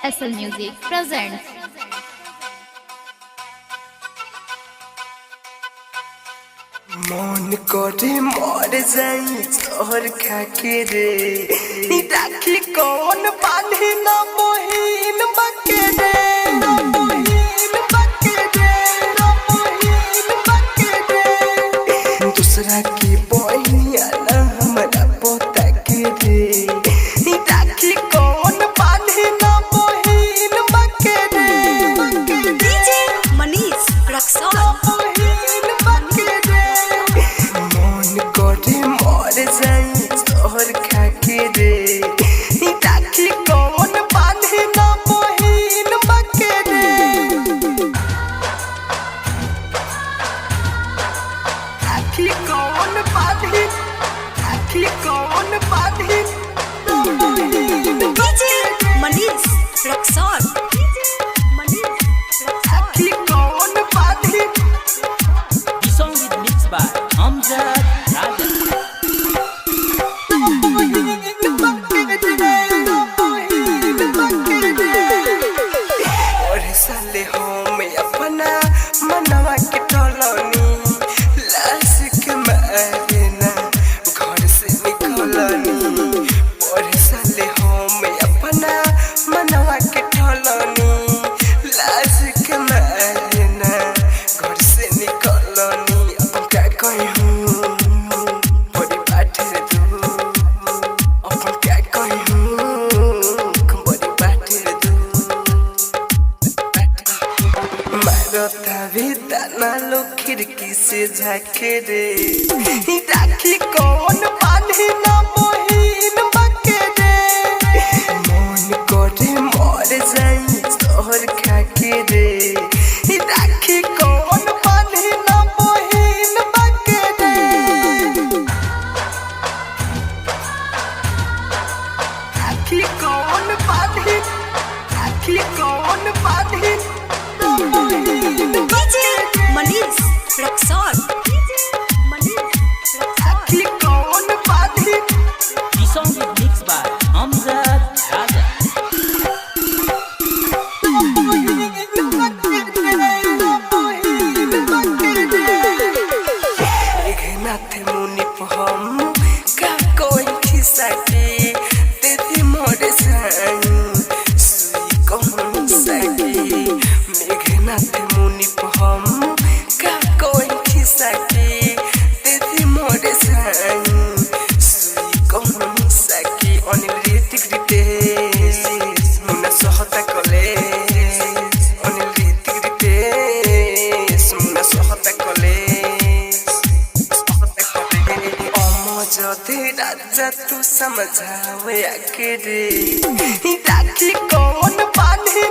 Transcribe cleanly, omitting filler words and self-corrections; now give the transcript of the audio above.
ASL Music presents. मन करे मर जाई जोहर खाके रे राखी कौन बांधी ना मोहिन बके रे मोहिन बके रे मोहिन बके रे दूसरा की बहनिया ना हमरा पोता के रे राखी कौन बांधी ना मोहिन बके रे डीजे मनीष रक्सौल जोहर खाके रे राखी कौन बांधी ना मोहिन बके रे राखी कौन बांधी ना मोहिन डीजे मनीष रक्सौल राखी कौन बांधी। The song is mixed by Amjad Raja. साले हम अपना मनवा के टोलनी लाश के मारे ना घर से निकलनी पढ़े साले हम अपना मनवा के टोलनी लाश के मारे ना घर से निकलनी अब क्या कहूँ बड़ी बात है तू अब क्या कहूँ बड़ी बात है तू मारता भी दाना लो खिड़की से झाके रे राखी कौन बांधी ना मोहिन बके रे मन करे मर जाई जोहर खाके रे राखी कौन बांधी ना मोहिन बके रे राखी कौन बांधी डीजे मनीष रक्सौल राखी कौन बांधी। The song is mixed by Amjad Raja. नाथ मुनि हम का कोई खिस्सा के तेरे मोरे संग सुई कौन सके मेघनाथ मुनि हम का कोई खिस्सा के तेरे मोरे संग सुई कौन सके अनिल ऋतिक रितेश मुन्ना सहता कॉलेज अनिल ऋतिक रितेश मुन्ना सहता कॉलेज जदे राजा तू समझावे आके रे राखी कौन बांधी